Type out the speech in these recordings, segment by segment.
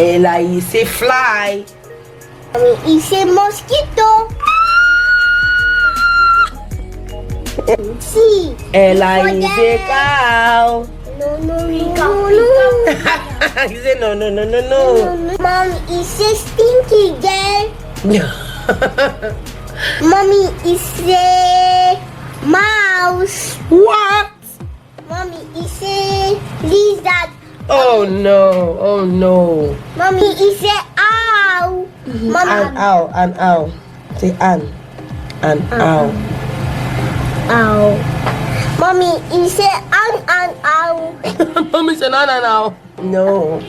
Ella is a fly. Mommy is a mosquito. See. Ella is a cow. No. He said no. Mommy is a stinky girl. Mommy is a mouse. What? Mommy is a lizard. Oh no. Mommy is a owl. An owl. Say an owl. Owl. Mommy is a an owl. Mommy said an owl. No.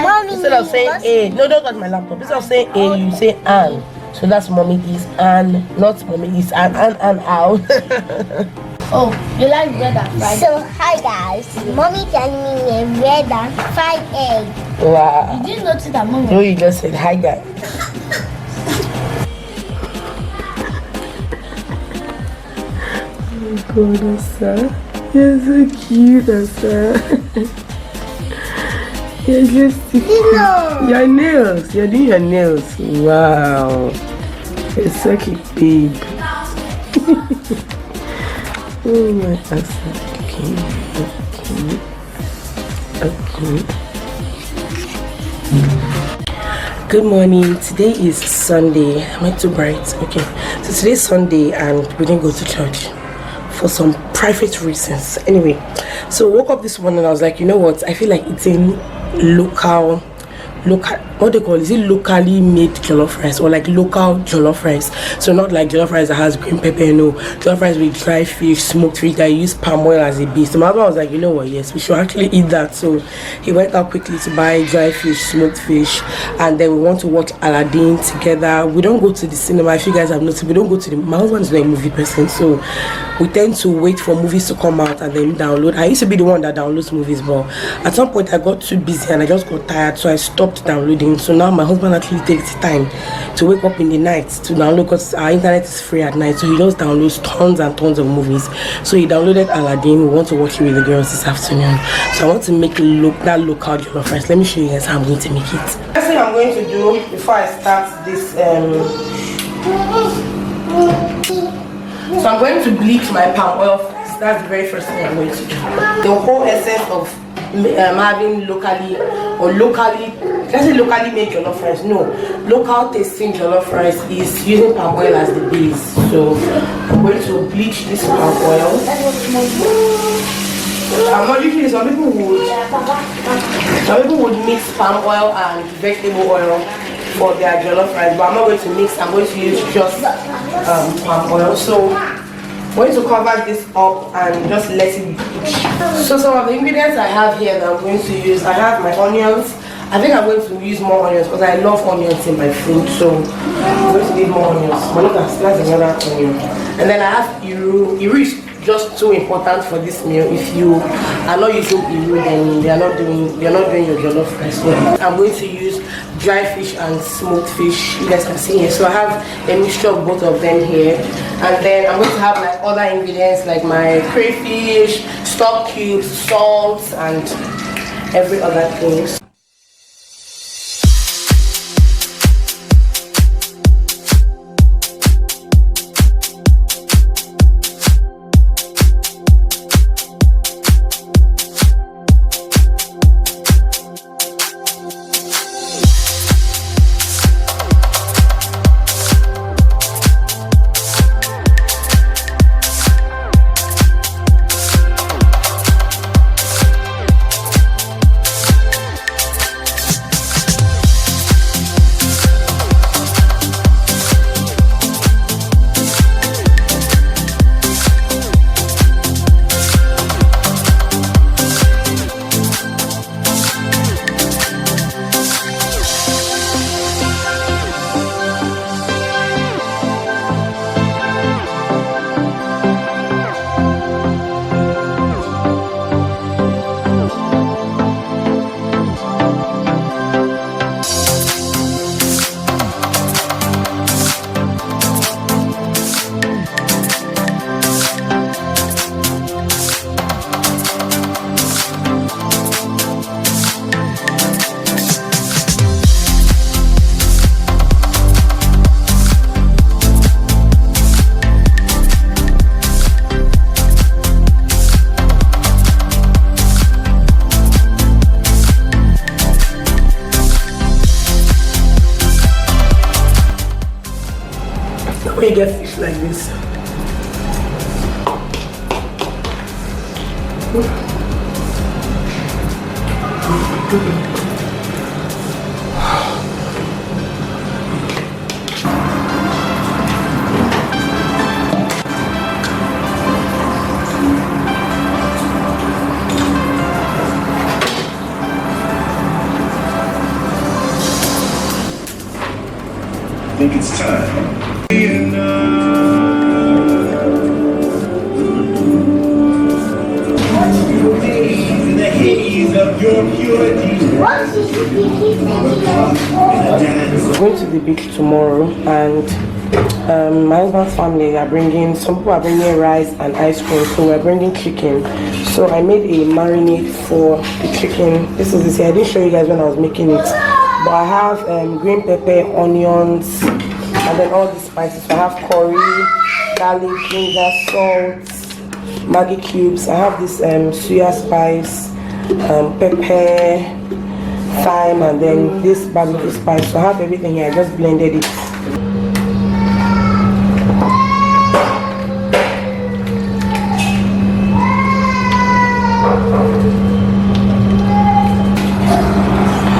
Mommy Instead of saying a, no, don't touch my laptop. Instead of saying a, you say an. So that's mommy is an, not mommy is an owl. Oh, you like bread and fried? So hi guys, mommy telling me a bread and fried egg. Wow. You didn't notice that mommy? No, you just said hi guys. Oh God, Asa. You're so cute, Asa. You're just your nails. You're doing your nails. Wow. You're so cute, babe. Oh my Asa. Okay. Good morning. Today is Sunday. Am I too bright? Okay. So today's Sunday and we didn't go to church for some private reasons. Anyway, so I woke up this morning and I was like, you know what? I feel like eating local, what they call it? Is it locally made jollof rice or like local jollof rice? So not like jollof rice that has green pepper, no. Jollof rice with dry fish, smoked fish that use palm oil as a base. So my husband was like, you know what? Yes, we should actually eat that. So he went out quickly to buy dry fish, smoked fish, and then we want to watch Aladdin together. We don't go to the cinema. If you guys have noticed, we don't go to the. My husband is not a movie person, so we tend to wait for movies to come out and then download. I used to be the one that downloads movies, but at some point I got too busy and I just got tired, so I stopped downloading. So now my husband actually takes the time to wake up in the night to download, because our internet is free at night, so he just downloads tons and tons of movies. So he downloaded Aladdin. We want to watch it with the girls this afternoon. So I want to make that local jollof rice. Let me show you guys how I'm going to make it. First thing I'm going to do before I start this so I'm going to bleach my palm oil first. That's the very first thing I'm going to do. The whole essence of having locally made jollof rice, no, local tasting jollof rice is using palm oil as the base. So I'm going to bleach this palm oil. I'm not usually, some people would mix palm oil and vegetable oil for their jollof rice, but I'm not going to mix. I'm going to use just palm oil. So I'm going to cover this up and just let it bleach. So some of the ingredients I have here that I'm going to use, I have my onions. I think I'm going to use more onions because I love onions in my food, so I'm going to need more onions. Monica, that's another onion. And then I have iru. Iru is just too important for this meal. If you are not using iru, then you're not doing your jollof rice well. I'm going to use dry fish and smoked fish. You guys can see here. So I have a mixture of both of them here, and then I'm going to have like other ingredients like my crayfish, stock cubes, salt, and every other thing. like this. I think it's time. In the haze of your purity. We're going to the beach tomorrow, and my husband's family are bringing, some people are bringing rice and ice cream, so we're bringing chicken. So I made a marinade for the chicken. This is the, I didn't show you guys when I was making it, but I have green pepper, onions, and then all the spices. So I have curry, garlic, ginger, salt, Maggi cubes. I have this suya spice, pepper, thyme, and then this barbecue spice. So I have everything here. I just blended it.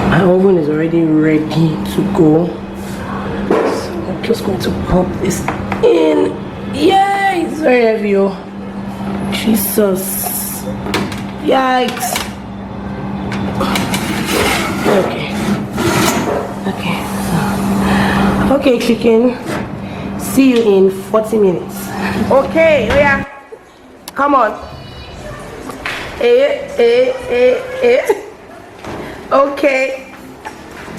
My oven is already ready to go. So I'm just going to pop this in. Yay! It's very heavy, oh. Jesus. Yikes. Okay, chicken. See you in 40 minutes. Okay, oh yeah. Come on. Okay.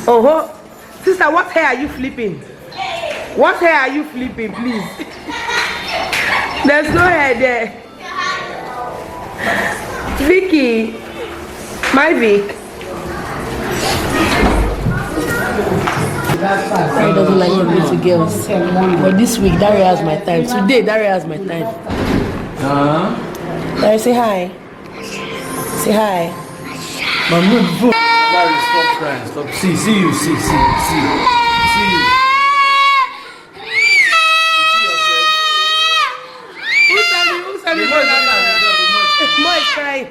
Oh, sister, what hair are you flipping? What hair are you flipping, please? There's no hair there. Vicky, my Vic. He doesn't like talking to girls. But this week, Daria has my time. Today, Daria has my time. Daria, say hi. Say hi. Larry, stop crying. Stop. See you. See you. Who's having Mo is crying.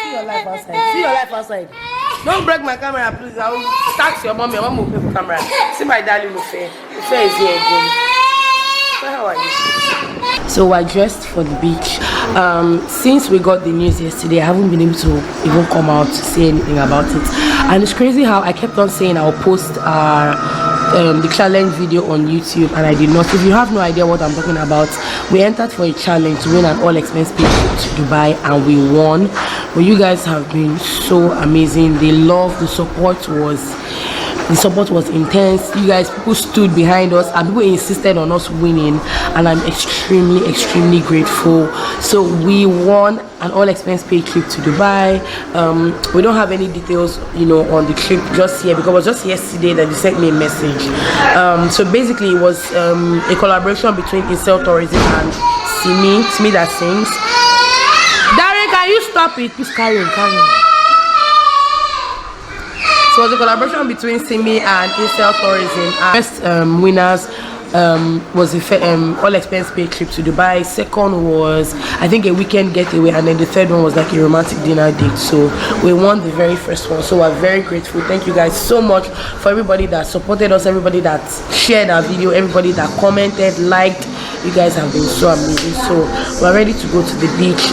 See your life outside. See your life outside. Don't break my camera, please. I will tax your mom. Your mom will pay for camera. See my darling Lufe. Lufe is here again. So how are you? So we're dressed for the beach. Since we got the news yesterday, I haven't been able to even come out to say anything about it. And it's crazy how I kept on saying I'll post the challenge video on YouTube, and I did not. If you have no idea what I'm talking about, we entered for a challenge to win an all-expense paid trip to Dubai, and we won. But you guys have been so amazing. The love, the support was intense. You guys, people stood behind us and people insisted on us winning, and I'm extremely grateful. So we won an all-expense paid trip to Dubai. We don't have any details, on the trip just yet, because it was just yesterday that they sent me a message. So basically it was a collaboration between Incel Tourism and Simi that sings. Darren, can you stop it? Please carry on. So it was a collaboration between Simi and Incel Tourism. First winners was the all-expense paid trip to Dubai. Second was, I think, a weekend getaway, and then the third one was like a romantic dinner date. So we won the very first one. So we're very grateful. Thank you guys so much for everybody that supported us, everybody that shared our video, everybody that commented, liked. You guys have been so amazing. So we're ready to go to the beach.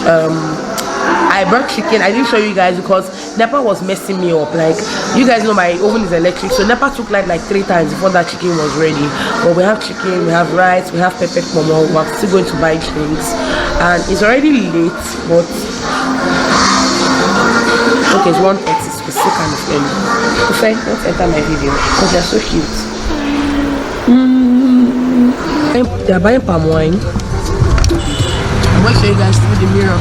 I brought chicken. I didn't show you guys because Nepa was messing me up. Like, you guys know my oven is electric, so Nepa took like 3 times before that chicken was ready. But we have chicken, we have rice, we have pepper momo. We're still going to buy drinks, and it's already late, but okay, it's 1:30, so it's still kind of early. Okay, let's enter my video because they're so cute. They're buying palm wine. I'm going to show you guys through the mirror.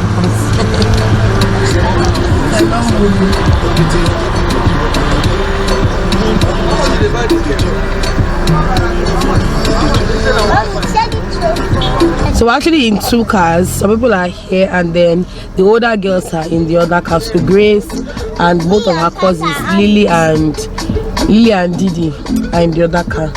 So we're actually in 2 cars. Some people are here, and then the older girls are in the other car. So Grace and both of her cousins, Lily and Lily and Didi are in the other car.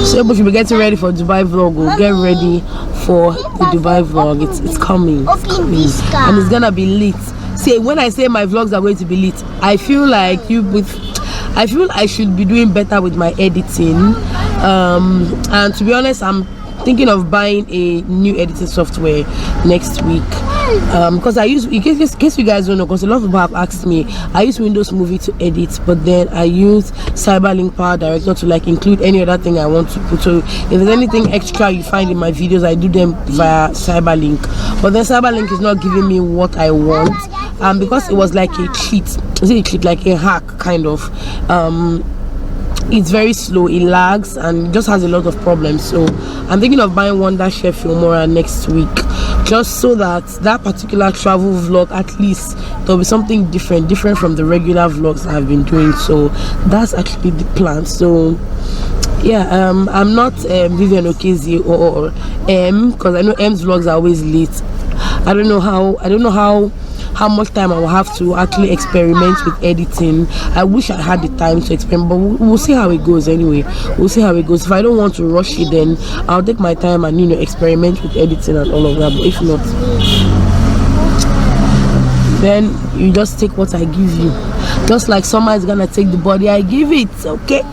So we should be getting ready for Dubai vlog. We'll get ready for the Dubai vlog. It's coming. It's coming. And it's gonna be lit. See, when I say my vlogs are going to be lit, I feel like I feel I should be doing better with my editing. And to be honest, I'm thinking of buying a new editing software next week. Because I use, in case you guys don't know, because a lot of people have asked me, I use Windows Movie to edit, but then I use Cyberlink Power Director to like include any other thing I want to put. So if there's anything extra you find in my videos, I do them via Cyberlink. But then Cyberlink is not giving me what I want, because it was like a cheat, like a hack kind of. It's very slow, it lags, and just has a lot of problems. So I'm thinking of buying Wonder Chef Filmora next week, just so that particular travel vlog, at least there'll be something different from the regular vlogs I've been doing. So that's actually the plan. So yeah, I'm not Vivian Okezi or M, because I know M's vlogs are always late. I don't know how much time I will have to actually experiment with editing. I wish I had the time to experiment, but we'll see how it goes anyway. We'll see how it goes. If I don't want to rush it, then I'll take my time and experiment with editing and all of that. But if not, then you just take what I give you. Just like Summer is gonna take the body I give it, okay?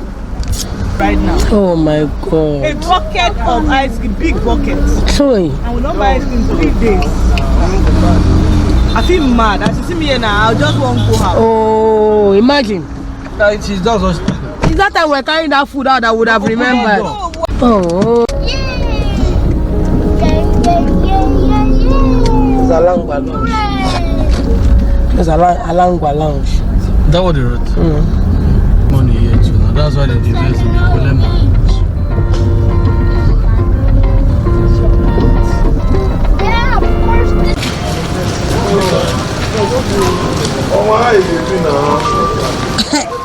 Right now. Oh my god. A bucket of ice cream, big bucket. Sorry. I will not buy ice cream 3 days. I feel mad. As you see me here now, I just want to go out. Oh, imagine. She's just. Is that time we're carrying that food out, I would have remembered. Oh. It's a Langwa lounge. It's a Langwa lounge. That what they wrote? Money here too. Now that's why they invest in the lemon.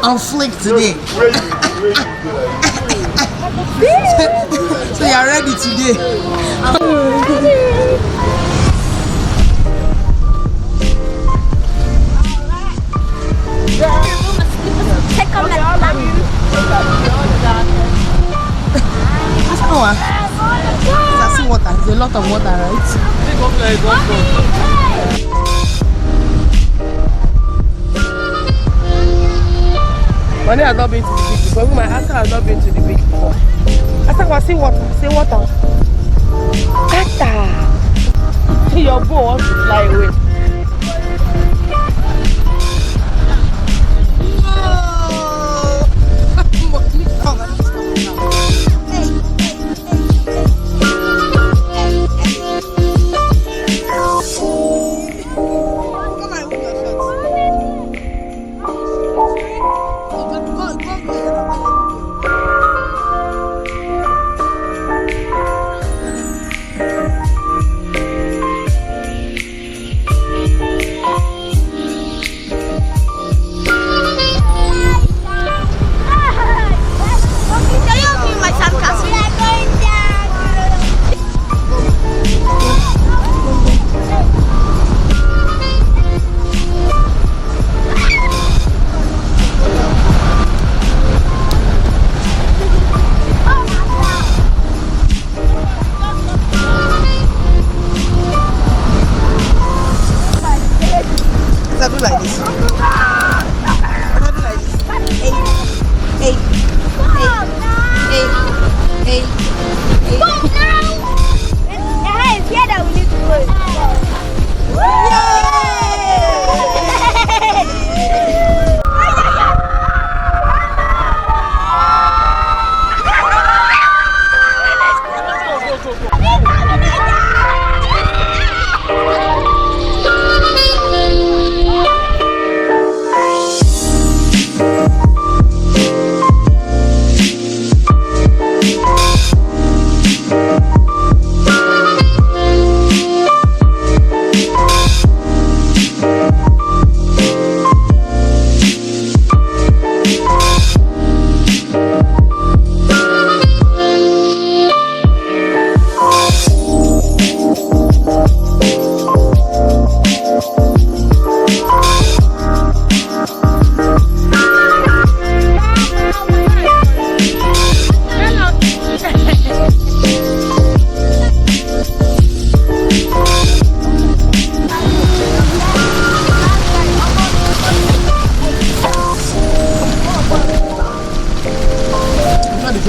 I'm flick today. So you're ready today. Check on that. I see water. There's a lot of water, right? Money has not been to the beach before. My Asa has not been to the beach before. Asa was see water. Say water. Asa. Your boat wants to fly away.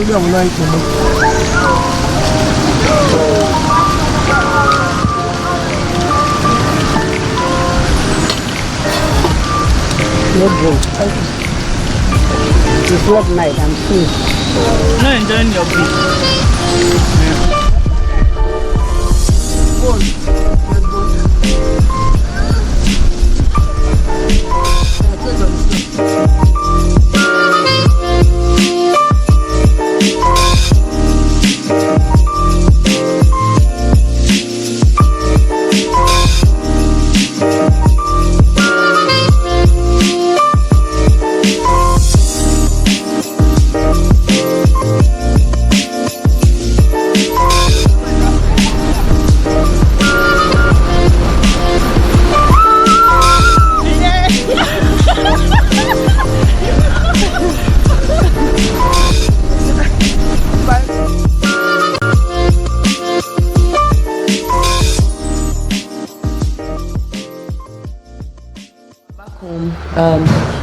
maybe I will not eat anymore. No drink. It's not night, I'm free. Not enjoying your beef.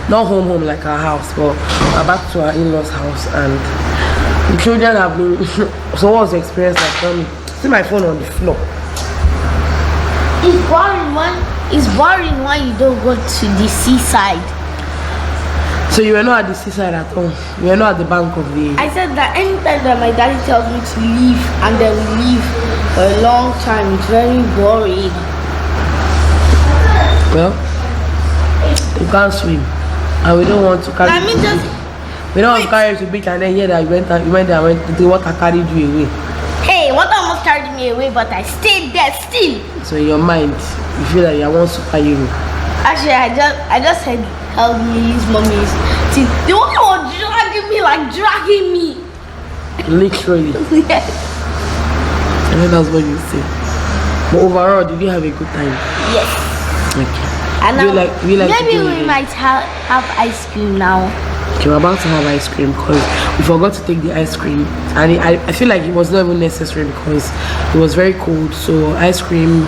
Not home like our house, but back to our in-laws house, and the children have been so what was the experience like? Tell me. See my phone on the floor. It's boring when you don't go to the seaside. So you were not at the seaside at all? You were not at the bank of the... I said that anytime that my daddy tells me to leave and then we leave for a long time, it's very boring. Well, you can't swim. And we don't want to carry we don't want to carry you to the beach and then hear that you went there and the water carried you away. Hey, water almost carried me away, but I stayed there still. So in your mind, you feel like you're one superhero. Actually, I just said help me, use mommy's. See, the water was dragging me. Literally. Yes. I know that's what you say. But overall, did you have a good time? Yes. Okay. And do you like maybe we might have ice cream now. Okay, we're about to have ice cream because we forgot to take the ice cream, and I feel like it was not even necessary because it was very cold. So ice cream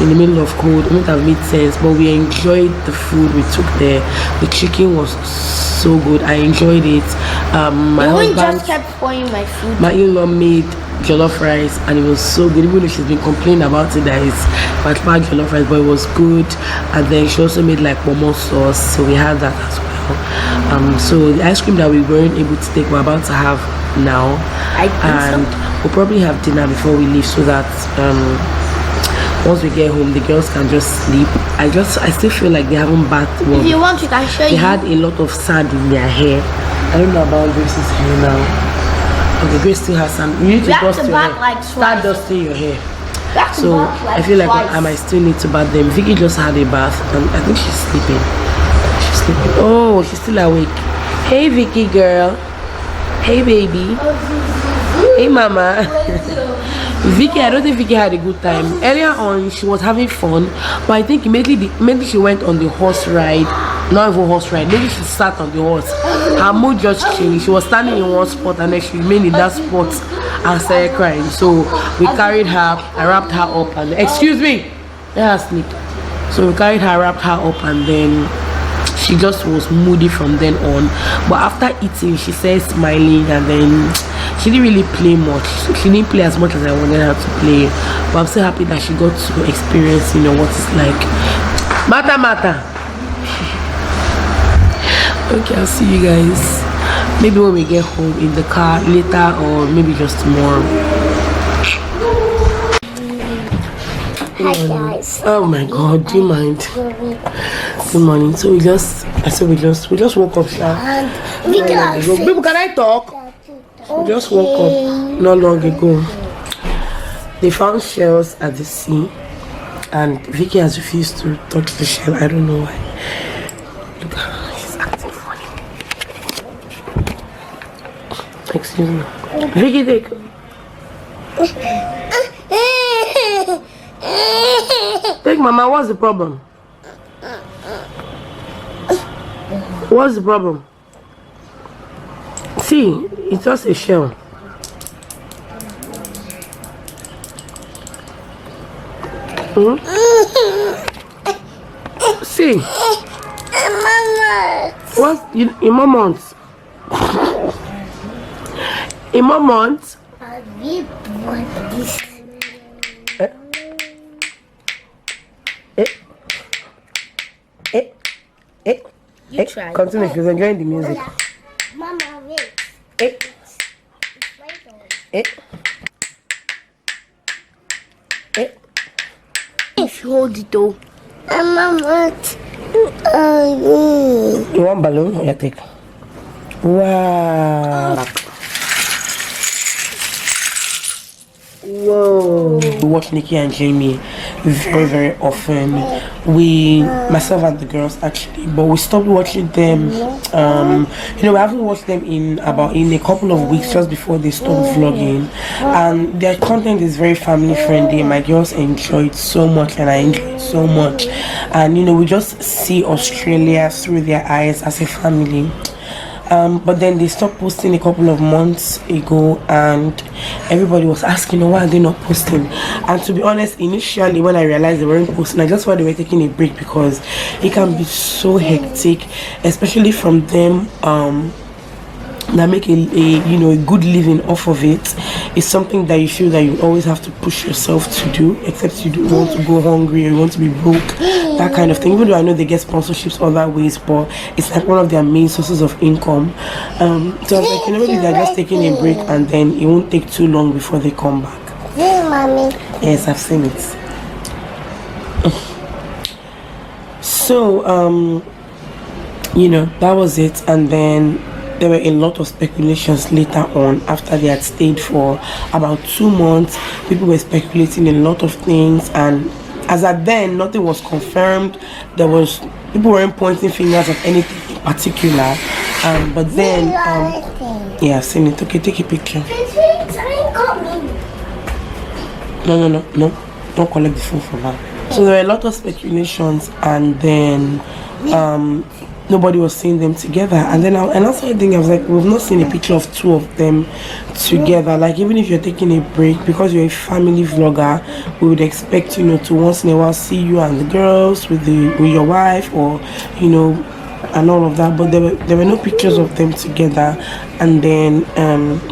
in the middle of cold wouldn't have made sense. But we enjoyed the food we took there. The chicken was so good. I enjoyed it. My husband just kept pouring my food. My in-law made jollof rice and it was so good, even though she's been complaining about it that it's particular jollof rice, but it was good. And then she also made like momo sauce, so we had that as well. So the ice cream that we weren't able to take, we're about to have now, and we'll probably have dinner before we leave, so that once we get home the girls can just sleep. I still feel like they haven't bathed well. If you want, you can show you. They had a lot of sand in their hair. I don't know about Grace's hair now. Okay, Grace still has some. You need to dust your hair. Like start dusting your hair. So I feel like I might still need to bath them. Vicky just had a bath and I think she's sleeping. She's sleeping. Oh, she's still awake. Hey Vicky girl. Hey baby. Hey mama. Vicky, I don't think Vicky had a good time. Earlier on she was having fun, but I think maybe she went on the horse ride. Not even horse ride, maybe she sat on the horse. Her mood just changed. She was standing in one spot and then she remained in that spot and started crying. So we carried her, I wrapped her up and excuse me, let her sleep. So we carried her, wrapped her up, and then she just was moody from then on. But after eating she started smiling, and then she didn't really play much. She didn't play as much as I wanted her to play, but I'm so happy that she got to experience, you know, what it's like. Mata. Okay, I'll see you guys maybe when we get home in the car later, or maybe just tomorrow. Hi guys. Oh my god, do you mind? Good morning. So we just woke up. People, can I talk? We just woke up not long ago. They found shells at the sea and Vicky has refused to touch the shell. I don't know why. Look at her, she's acting funny. Excuse me. Vicky, take. Take mama, what's the problem? What's the problem? See, it's just a shell. See, Mama. what in moments? In more months. We want this. You try. Continue, she's enjoying the music. Mama, wait. It's My turn. If you hold it though. Mama, You want balloon? Yeah, take. Wow. Whoa. We watch Nikki and Jamie very, very often. Myself and the girls actually, but we stopped watching them. We haven't watched them in a couple of weeks just before they stopped vlogging. And their content is very family friendly. My girls enjoy it so much, and I enjoy it so much. And we just see Australia through their eyes as a family. But then they stopped posting a couple of months ago, and everybody was asking, why are they not posting? And to be honest, initially when I realized they weren't posting, I just thought they were taking a break, because it can be so hectic, especially from them that make a good living off of it. It's something that you feel that you always have to push yourself to do, except you don't want to go hungry or you want to be broke, that kind of thing. Even though I know they get sponsorships other ways, but it's like one of their main sources of income. So I was like, maybe they're just taking a break, and then it won't take too long before they come back. Hey, mommy. Yes, I've seen it. So that was it. And then there were a lot of speculations later on, after they had stayed for about 2 months. People were speculating a lot of things, and as at then, nothing was confirmed. People weren't pointing fingers at anything in particular. But then, yeah, I've seen it. Okay, take a picture. No, don't collect the phone for that. So there were a lot of speculations, and then nobody was seeing them together. And then I started thinking, I was like, we've not seen a picture of 2 of them together. Like, even if you're taking a break, because you're a family vlogger, we would expect to once in a while see you and the girls with your wife, or and all of that. But there were no pictures of them together. And then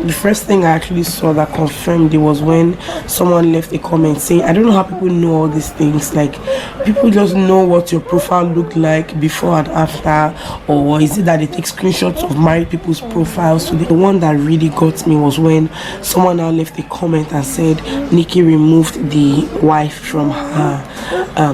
the first thing I actually saw that confirmed it was when someone left a comment saying, I don't know how people know all these things, like people just know what your profile looked like before and after, or is it that they take screenshots of married people's profiles? So the one that really got me was when someone now left a comment and said Nikki removed the wife from her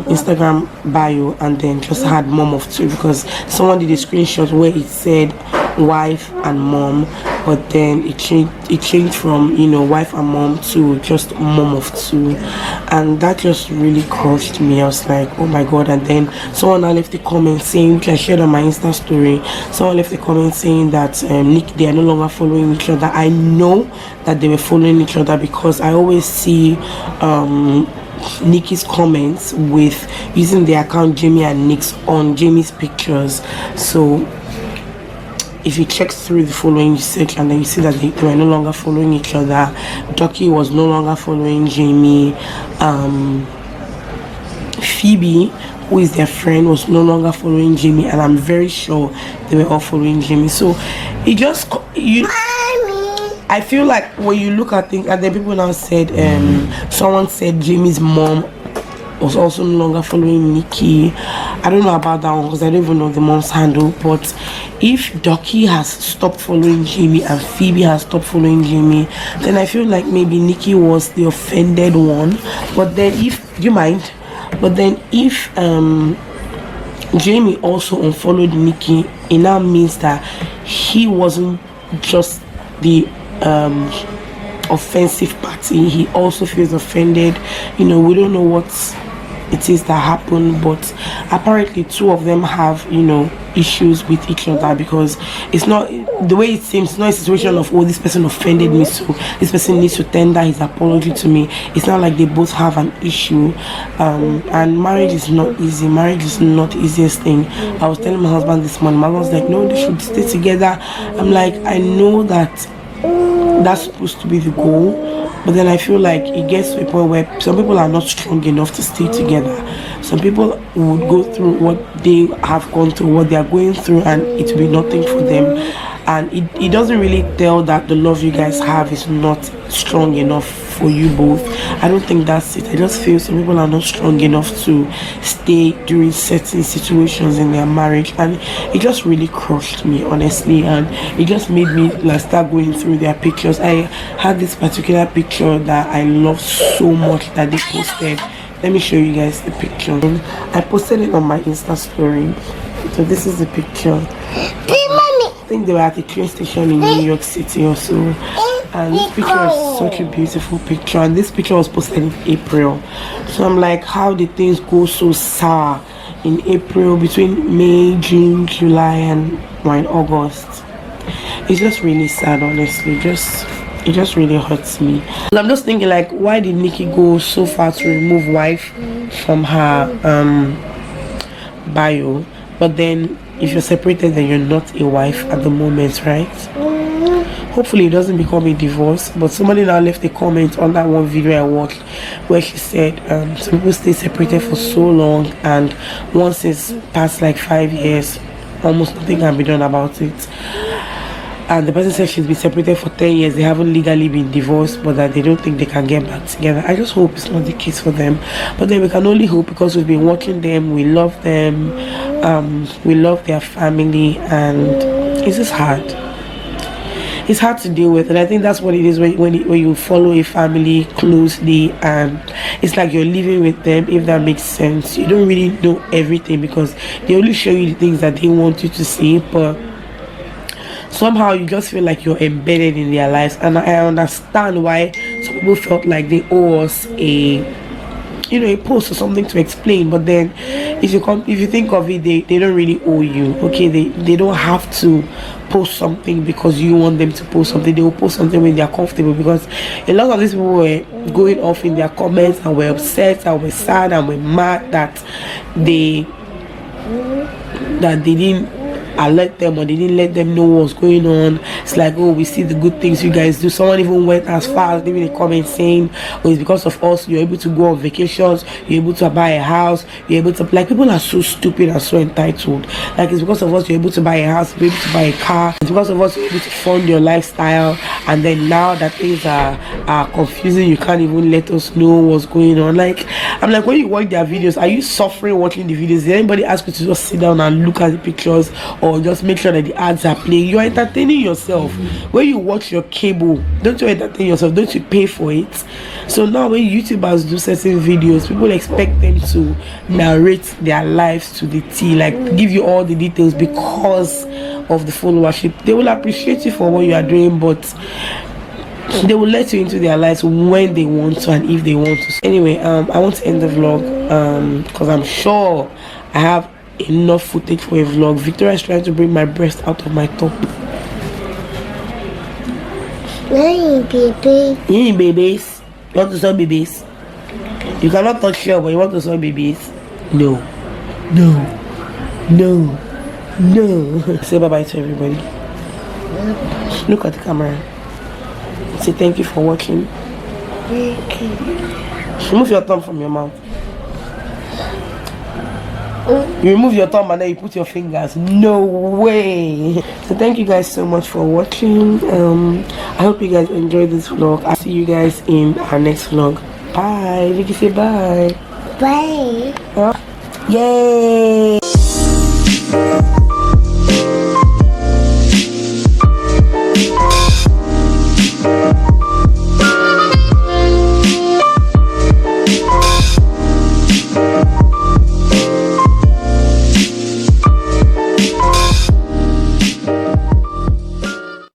Instagram bio, and then just had mom of 2, because someone did a screenshot where it said wife and mom, but then it changed from wife and mom to just mom of 2, and that just really crushed me. I was like, oh my god. And then someone now left a comment saying, which I shared on my Insta story, someone left a comment saying that they are no longer following each other. I know that they were following each other, because I always see Nikki's comments with using the account Jamie and Nick's on Jamie's pictures. So if you check through the following search, and then you see that they were no longer following each other. Ducky was no longer following Jamie. Phoebe, who is their friend, was no longer following Jamie, and I'm very sure they were all following Jamie. So it just I feel like when you look at things, and then people now said someone said Jamie's mom was also no longer following Nikki. I don't know about that one, because I don't even know the mom's handle. But if Ducky has stopped following Jamie and Phoebe has stopped following Jamie, then I feel like maybe Nikki was the offended one. But then if Jamie also unfollowed Nikki, it now means that he wasn't just the offensive party. He also feels offended. We don't know what it is that happened, but apparently 2 of them have issues with each other, because it's not the way it seems. It's not a situation of, oh, this person offended me, so this person needs to tender his apology to me. It's not like they both have an issue. And marriage is not easy. Marriage is not the easiest thing. I was telling my husband this morning, my husband's like, no, they should stay together. I'm like, I know that that's supposed to be the goal, but then I feel like it gets to a point where some people are not strong enough to stay together. Some people would go through what they have gone through, what they are going through, and it will be nothing for them. and it doesn't really tell that the love you guys have is not strong enough for you both. I don't think that's it. I just feel some people are not strong enough to stay during certain situations in their marriage, and it just really crushed me, honestly, and it just made me like start going through their pictures. I had this particular picture that I love so much that they posted. Let me show you guys the picture. I posted it on my Insta story. So this is the picture. I think they were at the train station in New York City or so. And this picture is such a beautiful picture. And this picture was posted in April. So I'm like, how did things go so sour in April, between May, June, July, and in August? It's just really sad, honestly. It just really hurts me. I'm just thinking, like, why did Nikki go so far to remove wife from her bio? But then if you're separated, then you're not a wife at the moment, right? Hopefully it doesn't become a divorce. But somebody now left a comment on that one video I watched where she said some people stay separated for so long, and once it's past like 5 years, almost nothing can be done about it. And the person said she's been separated for 10 years. They haven't legally been divorced, but that they don't think they can get back together. I just hope it's not the case for them. But then we can only hope, because we've been watching them. We love them. We love their family. And it's just hard. It's hard to deal with. And I think that's what it is when you follow a family closely. And it's like you're living with them, if that makes sense. You don't really know everything, because they only show you the things that they want you to see. But somehow you just feel like you're embedded in their lives. And I understand why some people felt like they owe us a post or something to explain. But then if you think of it, they don't really owe you. Okay, they don't have to post something because you want them to post something. They will post something when they are comfortable, because a lot of these people were going off in their comments and were upset and were sad and were mad that they didn't alert them, or they didn't let them know what's going on. It's like, oh, we see the good things you guys do. Someone even went as far as leaving a comment saying, oh, it's because of us you're able to go on vacations, you're able to buy a house, you're able to, like, people are so stupid and so entitled. Like, it's because of us you're able to buy a house, you're able to buy a car, it's because of us you're able to fund your lifestyle. And then now that things are confusing, you can't even let us know what's going on. Like, I'm like, when you watch their videos, are you suffering watching the videos? Did anybody ask you to just sit down and look at the pictures, or just make sure that the ads are playing? You're entertaining yourself. When you watch your cable, don't you entertain yourself? Don't you pay for it? So now when YouTubers do certain videos, people expect them to narrate their lives to the T, like give you all the details because of the followership. They will appreciate you for what you are doing, but they will let you into their lives when they want to and if they want to. Anyway, I want to end the vlog because I'm sure I have enough footage for a vlog. Victoria is trying to bring my breast out of my top. Hey, baby. Hey, babies. You want to saw babies? You cannot touch shell, but you want to saw babies? No. Say bye-bye to everybody. Look at the camera. Say thank you for watching. Remove your thumb from your mouth. You remove your thumb and then you put your fingers. No way. So thank you guys so much for watching. I hope you guys enjoyed this vlog. I'll see you guys in our next vlog. Bye. Vicky, say bye. Bye. Yay.